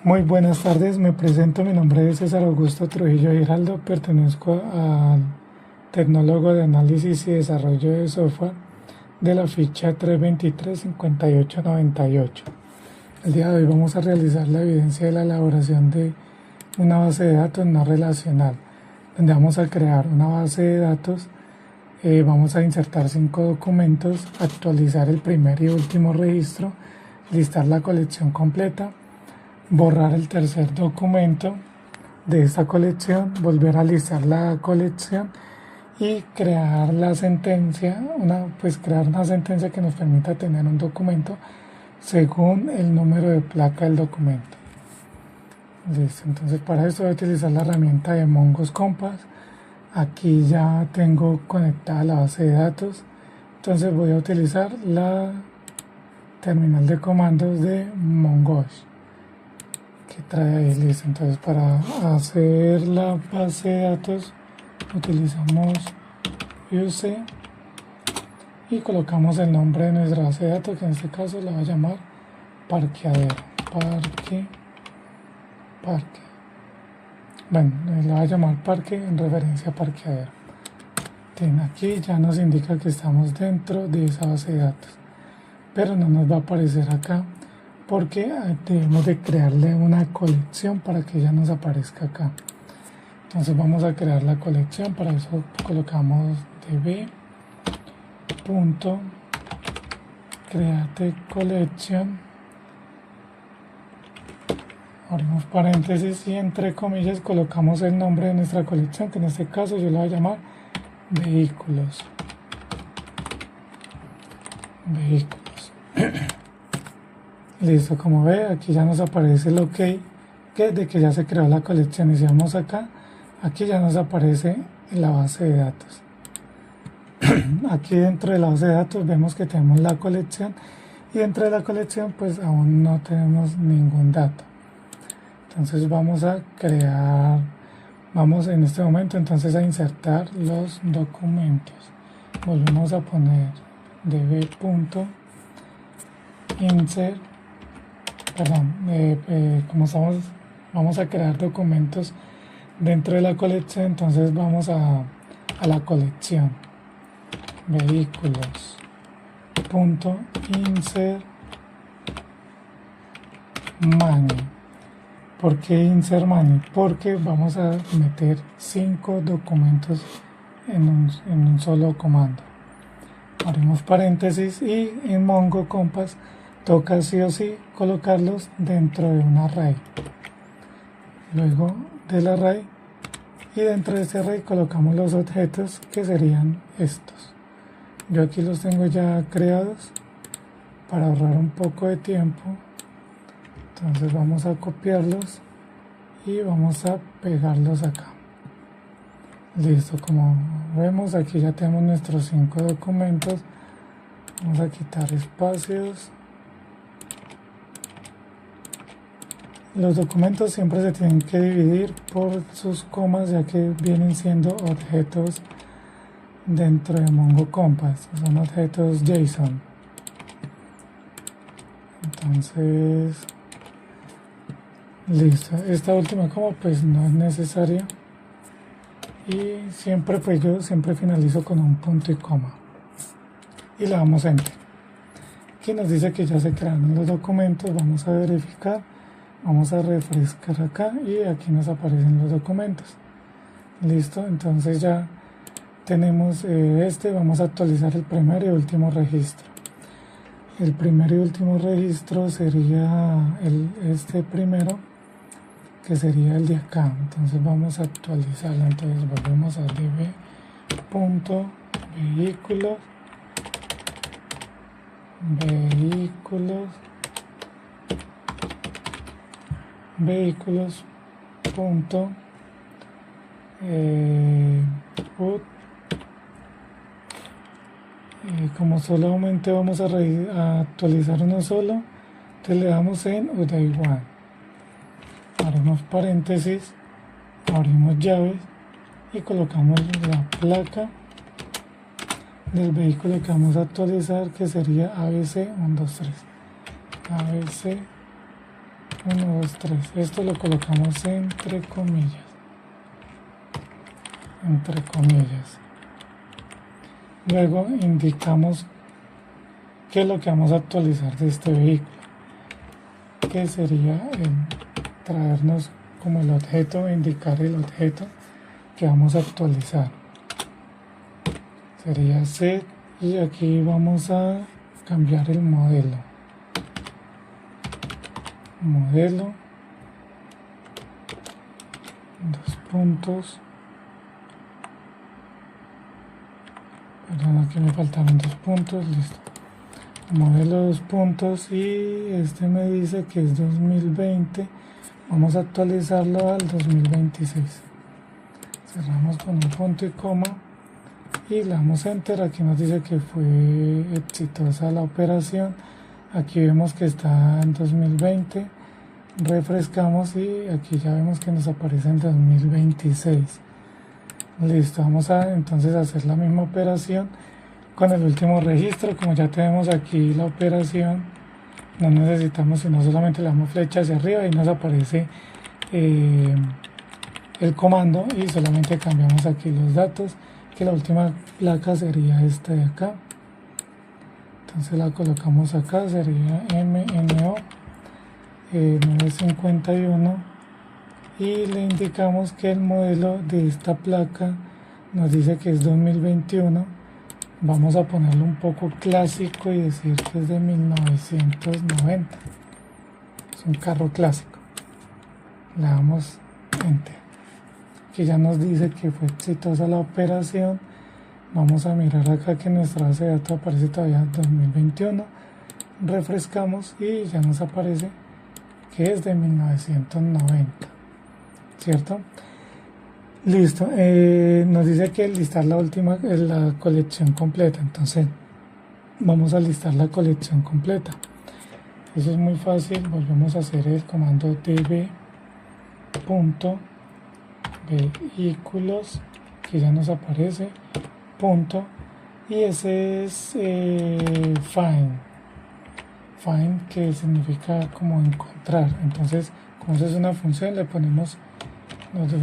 Muy buenas tardes, me presento, mi nombre es César Augusto Trujillo Giraldo, pertenezco al Tecnólogo de Análisis y Desarrollo de Software de la ficha 323-5898. El día de hoy vamos a realizar la evidencia de la elaboración de una base de datos no relacional, donde vamos a crear una base de datos, vamos a insertar 5 documentos, actualizar el primer y último registro, listar la colección completa, borrar el tercer documento de esta colección, volver a listar la colección y crear la sentencia, crear una sentencia que nos permita tener un documento según el número de placa del documento. Listo, entonces para eso voy a utilizar la herramienta de Mongoose Compass. Aquí ya tengo conectada la base de datos, entonces voy a utilizar la terminal de comandos de Mongoose que trae ahí. Listo, entonces para hacer la base de datos utilizamos use y colocamos el nombre de nuestra base de datos, que en este caso la voy a llamar parqueadero, bueno, la voy a llamar parque en referencia a parqueadero. Aquí ya nos indica que estamos dentro de esa base de datos, pero no nos va a aparecer acá porque debemos de crearle una colección para que ella nos aparezca acá. Entonces vamos a crear la colección. Para eso colocamos db punto create collection, abrimos paréntesis y entre comillas colocamos el nombre de nuestra colección, que en este caso yo la voy a llamar vehículos. Listo, como ve, aquí ya nos aparece el OK de que ya se creó la colección. Y si vamos acá, aquí ya nos aparece la base de datos. Aquí dentro de la base de datos vemos que tenemos la colección, y dentro de la colección pues aún no tenemos ningún dato. Entonces vamos en este momento entonces a insertar los documentos. Volvemos a poner db.insert, vamos a crear documentos dentro de la colección. Entonces vamos a la colección vehículos.insert many. ¿Por qué insert many? Porque vamos a meter 5 documentos en un solo comando. Abrimos paréntesis y en Mongo Compass toca sí o sí colocarlos dentro de un array. Luego del array, y dentro de este array colocamos los objetos, que serían estos. Yo aquí los tengo ya creados para ahorrar un poco de tiempo. Entonces vamos a copiarlos y vamos a pegarlos acá. Listo, como vemos aquí ya tenemos nuestros 5 documentos. Vamos a quitar espacios. Los documentos siempre se tienen que dividir por sus comas, ya que vienen siendo objetos dentro de Mongo Compass, son objetos JSON. Entonces, listo, esta última coma pues no es necesaria, y yo siempre finalizo con un punto y coma y le damos enter. Aquí nos dice que ya se crearon los documentos. Vamos a verificar, vamos a refrescar acá y aquí nos aparecen los documentos. Listo, entonces ya tenemos vamos a actualizar el primer y último registro. El primer y último registro sería este primero, que sería el de acá. Entonces vamos a actualizarlo. Entonces volvemos a db.vehículos put. Como solamente vamos a actualizar uno solo, entonces le damos en uday1, abrimos paréntesis, abrimos llaves y colocamos la placa del vehículo que vamos a actualizar, que sería ABC123. ABC 1, 2, 3. Esto lo colocamos entre comillas. Entre comillas. Luego indicamos qué es lo que vamos a actualizar de este vehículo, que sería traernos como el objeto, indicar el objeto que vamos a actualizar. Sería set, y aquí vamos a cambiar el modelo. Modelo, 2 puntos. Perdón, aquí me faltaron 2 puntos, listo. Modelo 2 puntos, y este me dice que es 2020. Vamos a actualizarlo al 2026. Cerramos con un punto y coma y le damos enter. Aquí nos dice que fue exitosa la operación. Aquí vemos que está en 2020. Refrescamos y aquí ya vemos que nos aparece en 2026. Listo, vamos a entonces hacer la misma operación con el último registro. Como ya tenemos aquí la operación, no necesitamos, sino solamente le damos flecha hacia arriba y nos aparece el comando, y solamente cambiamos aquí los datos, que la última placa sería esta de acá. Entonces la colocamos acá, sería MNO 951, y le indicamos que el modelo de esta placa nos dice que es 2021. Vamos a ponerlo un poco clásico y decir que es de 1990. Es un carro clásico. Le damos enter. Aquí ya nos dice que fue exitosa la operación. Vamos a mirar acá que nuestra base de datos aparece todavía 2021. Refrescamos y ya nos aparece que es de 1990. ¿Cierto? Listo, nos dice que listar la colección completa. Entonces vamos a listar la colección completa. Eso es muy fácil. Volvemos a hacer el comando db.vehículos, que ya nos aparece, punto, y ese es find, que significa como encontrar. Entonces, como eso es una función, le ponemos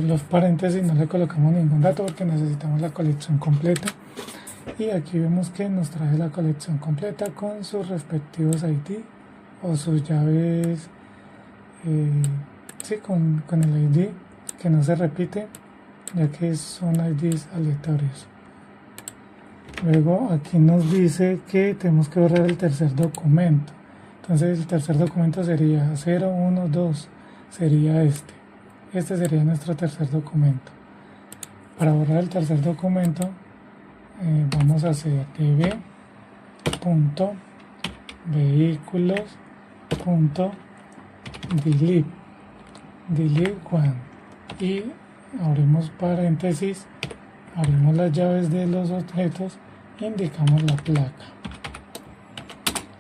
los paréntesis, no le colocamos ningún dato porque necesitamos la colección completa. Y aquí vemos que nos trae la colección completa con sus respectivos ID o sus llaves, sí, con el ID que no se repite, ya que son IDs aleatorios. Luego aquí nos dice que tenemos que borrar el tercer documento. Entonces el tercer documento sería 012, sería este sería nuestro tercer documento. Para borrar el tercer documento vamos a hacer db.vehículos.delete one, y abrimos paréntesis, abrimos las llaves de los objetos, indicamos la placa.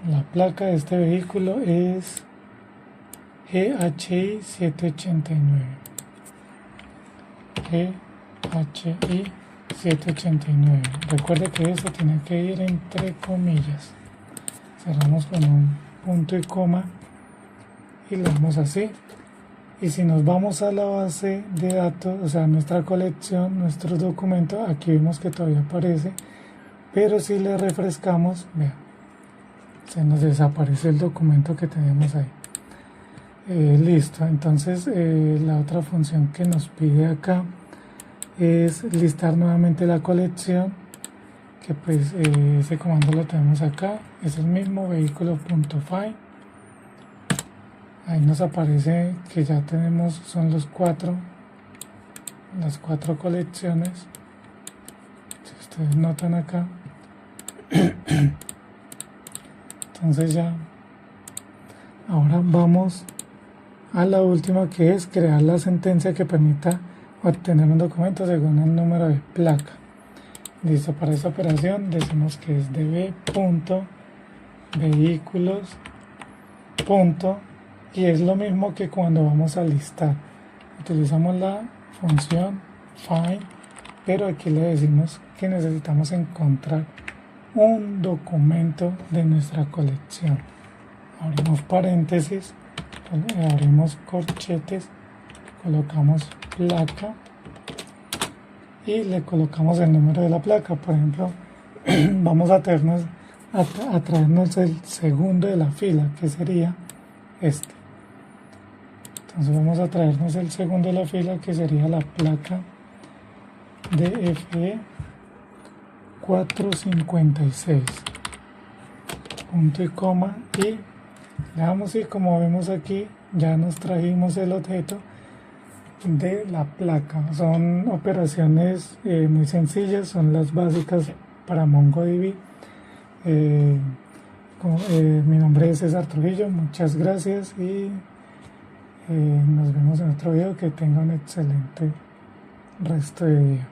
La placa de este vehículo es GHI 789. GHI 789. Recuerde que eso tiene que ir entre comillas. Cerramos con un punto y coma y lo damos así. Y si nos vamos a la base de datos, o sea, nuestra colección, nuestro documento, aquí vemos que todavía aparece, pero si le refrescamos, vean, se nos desaparece el documento que tenemos ahí. Listo, entonces la otra función que nos pide acá es listar nuevamente la colección, que pues ese comando lo tenemos acá, es el mismo vehículo.find. Ahí nos aparece que ya tenemos, son las cuatro colecciones. Si ustedes notan acá, entonces ya, ahora vamos a la última, que es crear la sentencia que permita obtener un documento según el número de placa. Listo, para esta operación decimos que es db.vehículos. Y es lo mismo que cuando vamos a listar. Utilizamos la función find, pero aquí le decimos que necesitamos encontrar un documento de nuestra colección. Abrimos paréntesis, abrimos corchetes, colocamos placa y le colocamos el número de la placa. Por ejemplo, vamos a traernos el segundo de la fila, que sería este. Entonces vamos a traernos el segundo de la fila, que sería la placa DFE 456, punto y coma, y le damos, y como vemos aquí ya nos trajimos el objeto de la placa. Son operaciones muy sencillas, son las básicas para MongoDB. Mi nombre es César Trujillo, muchas gracias y nos vemos en otro video. Que tengan un excelente resto de día.